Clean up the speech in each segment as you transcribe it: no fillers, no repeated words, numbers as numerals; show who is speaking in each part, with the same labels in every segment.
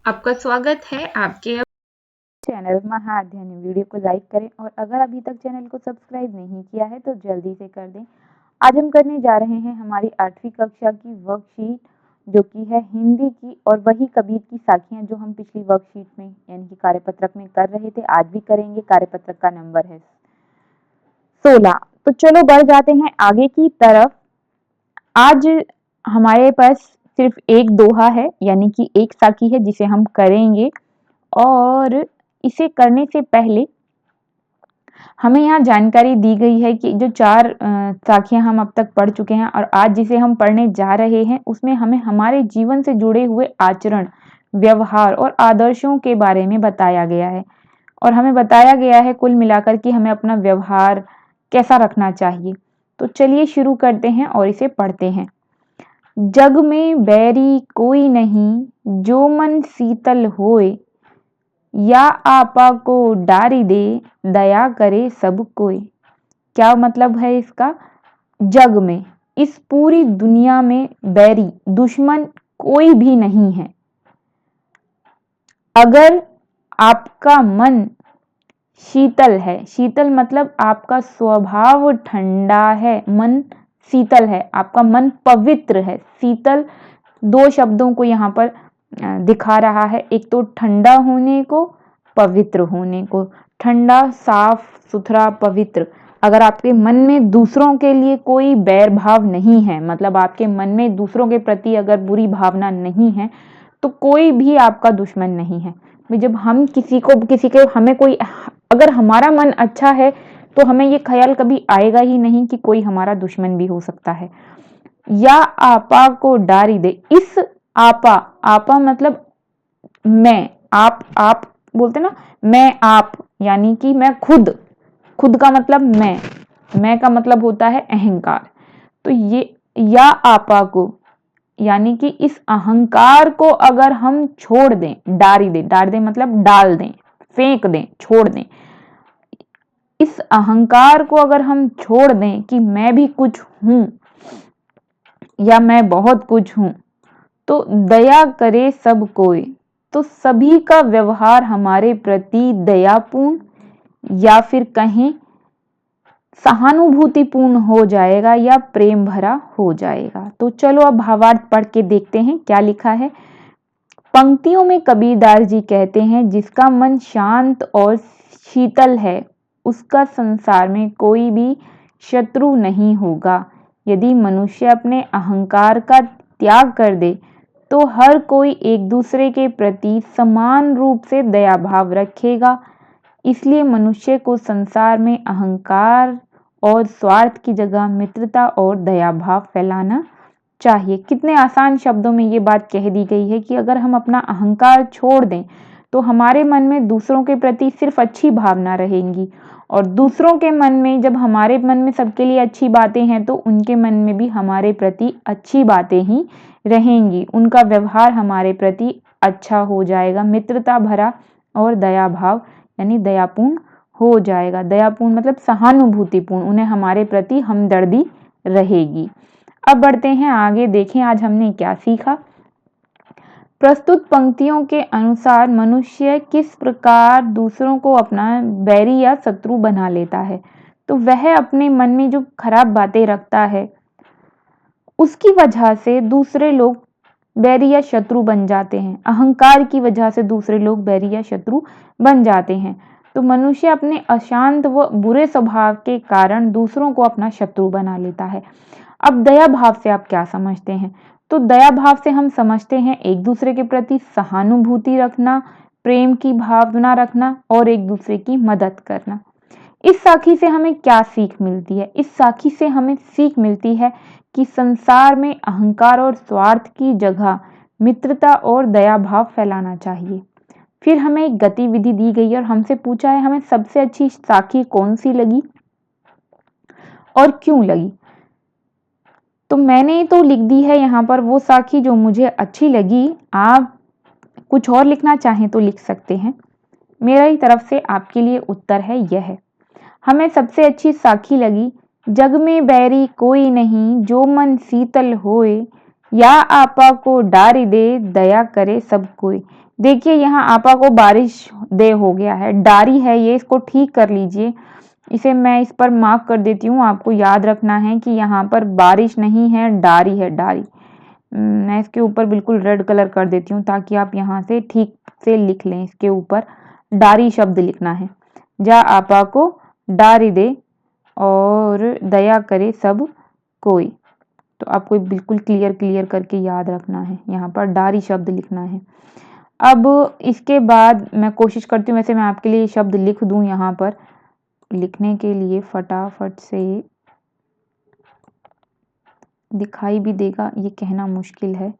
Speaker 1: आपका स्वागत है आपके
Speaker 2: चैनल महाअध्ययन। वीडियो को लाइक करें और अगर अभी तक चैनल को सब्सक्राइब नहीं किया है तो जल्दी से कर दें। आज हम करने जा रहे हैं हमारी 8वीं कक्षा की वर्कशीट जो कि है हिंदी की, और वही कबीर की साखियां जो हम पिछली वर्कशीट में यानी कि कार्यपत्रक में कर रहे थे, आज भी करेंगे। कार्यपत्रक का नंबर है 16। तो चलो बढ़ जाते हैं आगे की तरफ। आज हमारे पास सिर्फ एक दोहा है, यानी कि एक साखी है जिसे हम करेंगे। और इसे करने से पहले हमें यहाँ जानकारी दी गई है कि जो 4 साखियां हम अब तक पढ़ चुके हैं और आज जिसे हम पढ़ने जा रहे हैं उसमें हमें हमारे जीवन से जुड़े हुए आचरण, व्यवहार और आदर्शों के बारे में बताया गया है। और हमें बताया गया है कुल मिलाकर कि हमें अपना व्यवहार कैसा रखना चाहिए। तो चलिए शुरू करते हैं और इसे पढ़ते हैं। जग में बैरी कोई नहीं, जो मन शीतल होए, या आपा को डारी दे, दया करे सब कोई। क्या मतलब है इसका? जग में, इस पूरी दुनिया में बैरी, दुश्मन कोई भी नहीं है। अगर आपका मन शीतल है, शीतल मतलब आपका स्वभाव ठंडा है, मन शीतल है, आपका मन पवित्र है। शीतल 2 शब्दों को यहाँ पर दिखा रहा है, एक तो ठंडा होने को, पवित्र होने को। ठंडा, साफ सुथरा, पवित्र। अगर आपके मन में दूसरों के लिए कोई बैर भाव नहीं है, मतलब आपके मन में दूसरों के प्रति अगर बुरी भावना नहीं है, तो कोई भी आपका दुश्मन नहीं है। जब हम किसी के हमें कोई, अगर हमारा मन अच्छा है तो हमें ये ख्याल कभी आएगा ही नहीं कि कोई हमारा दुश्मन भी हो सकता है। या आपा को डारी दे, इस आपा, आपा मतलब मैं, आप बोलते ना, मैं आप, यानी कि मैं खुद, खुद का मतलब मैं का मतलब होता है अहंकार। तो ये या आपा को, यानी कि इस अहंकार को अगर हम छोड़ दें, डार दें मतलब डाल दें, फेंक दें, छोड़ दें। इस अहंकार को अगर हम छोड़ दें कि मैं भी कुछ हूं या मैं बहुत कुछ हूं, तो दया करे सब कोई, तो सभी का व्यवहार हमारे प्रति दयापूर्ण या फिर कहें सहानुभूतिपूर्ण हो जाएगा या प्रेम भरा हो जाएगा। तो चलो अब भावार्थ पढ़ के देखते हैं क्या लिखा है। पंक्तियों में कबीरदास जी कहते हैं, जिसका मन शांत और शीतल है उसका संसार में कोई भी शत्रु नहीं होगा। यदि मनुष्य अपने अहंकार का त्याग कर दे तो हर कोई एक दूसरे के प्रति समान रूप से दया भाव रखेगा। इसलिए मनुष्य को संसार में अहंकार और स्वार्थ की जगह मित्रता और दया भाव फैलाना चाहिए। कितने आसान शब्दों में ये बात कह दी गई है कि अगर हम अपना अहंकार छोड़ दें तो हमारे मन में दूसरों के प्रति सिर्फ अच्छी भावना रहेंगी, और दूसरों के मन में, जब हमारे मन में सबके लिए अच्छी बातें हैं तो उनके मन में भी हमारे प्रति अच्छी बातें ही रहेंगी। उनका व्यवहार हमारे प्रति अच्छा हो जाएगा, मित्रता भरा और दया भाव यानी दयापूर्ण हो जाएगा। दयापूर्ण मतलब सहानुभूतिपूर्ण, उन्हें हमारे प्रति हमदर्दी रहेगी। अब बढ़ते हैं आगे, देखें आज हमने क्या सीखा। प्रस्तुत पंक्तियों के अनुसार मनुष्य किस प्रकार दूसरों को अपना बैरी या शत्रु बना लेता है। तो वह अपने मन में जो खराब बातें रखता है उसकी वजह से दूसरे लोग बैरी या शत्रु बन जाते हैं। अहंकार की वजह से दूसरे लोग बैरी या शत्रु बन जाते हैं। तो मनुष्य अपने अशांत व बुरे स्वभाव के कारण दूसरों को अपना शत्रु बना लेता है। अब दया भाव से आप क्या समझते हैं? तो दया भाव से हम समझते हैं एक दूसरे के प्रति सहानुभूति रखना, प्रेम की भावना रखना और एक दूसरे की मदद करना। इस साखी से हमें क्या सीख मिलती है? इस साखी से हमें सीख मिलती है कि संसार में अहंकार और स्वार्थ की जगह मित्रता और दया भाव फैलाना चाहिए। फिर हमें एक गतिविधि दी गई और हमसे पूछा है हमें सबसे अच्छी साखी कौन सी लगी और क्यों लगी। तो मैंने तो लिख दी है यहाँ पर वो साखी जो मुझे अच्छी लगी। आप कुछ और लिखना चाहें तो लिख सकते हैं। मेरी तरफ से आपके लिए उत्तर है यह। हमें सबसे अच्छी साखी लगी, जग में बैरी कोई नहीं, जो मन शीतल होए, या आपा को डारी दे दया करे सब कोई। देखिए यहाँ आपा को बारिश दे हो गया है, डारी है ये, इसको ठीक कर लीजिए। इसे मैं इस पर मार्क कर देती हूँ। आपको याद रखना है कि यहाँ पर बारिश नहीं है, डारी है, डारी। मैं इसके ऊपर बिल्कुल रेड कलर कर देती हूँ ताकि आप यहाँ से ठीक से लिख लें। इसके ऊपर डारी शब्द लिखना है। जा आपा को डारी दे और दया करे सब कोई। तो आपको बिल्कुल क्लियर करके याद रखना है, यहाँ पर डारी शब्द लिखना है। अब इसके बाद मैं कोशिश करती हूँ, वैसे मैं आपके लिए शब्द लिख दूँ यहाँ पर। लिखने के लिए फटाफट से दिखाई भी देगा ये कहना मुश्किल है।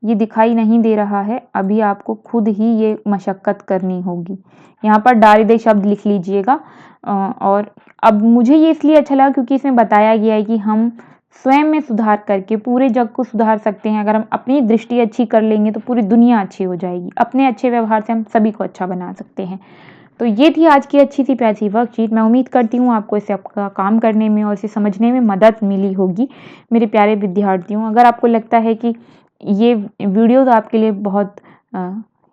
Speaker 2: ये दिखाई नहीं दे रहा है, अभी आपको खुद ही ये मशक्क़त करनी होगी। यहाँ पर डारी दे शब्द लिख लीजिएगा। और अब मुझे ये इसलिए अच्छा लगा क्योंकि इसमें बताया गया है कि हम स्वयं में सुधार करके पूरे जग को सुधार सकते हैं। अगर हम अपनी दृष्टि अच्छी कर लेंगे तो पूरी दुनिया अच्छी हो जाएगी। अपने अच्छे व्यवहार से हम सभी को अच्छा बना सकते हैं। तो ये थी आज की अच्छी सी प्यारी सी वर्कशीट। मैं उम्मीद करती हूँ आपको इसे आपका काम करने में और इसे समझने में मदद मिली होगी मेरे प्यारे विद्यार्थियों। अगर आपको लगता है कि ये वीडियोस आपके लिए बहुत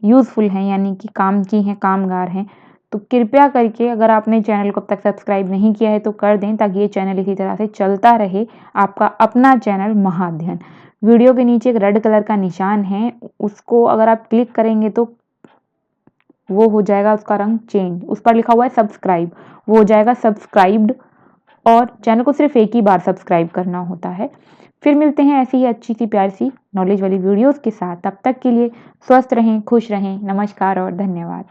Speaker 2: यूज़फुल हैं, यानी कि काम की हैं, कामगार हैं, तो कृपया करके अगर आपने चैनल को अब तक सब्सक्राइब नहीं किया है तो कर दें ताकि ये चैनल इसी तरह से चलता रहे। आपका अपना चैनल महाअध्ययन। वीडियो के नीचे एक रेड कलर का निशान है, उसको अगर आप क्लिक करेंगे तो वो हो जाएगा उसका रंग चेंज। उस पर लिखा हुआ है सब्सक्राइब, वो हो जाएगा सब्सक्राइब्ड। और चैनल को सिर्फ एक ही बार सब्सक्राइब करना होता है। फिर मिलते हैं ऐसी ही अच्छी सी प्यारी सी नॉलेज वाली वीडियोस के साथ। तब तक के लिए स्वस्थ रहें, खुश रहें। नमस्कार और धन्यवाद।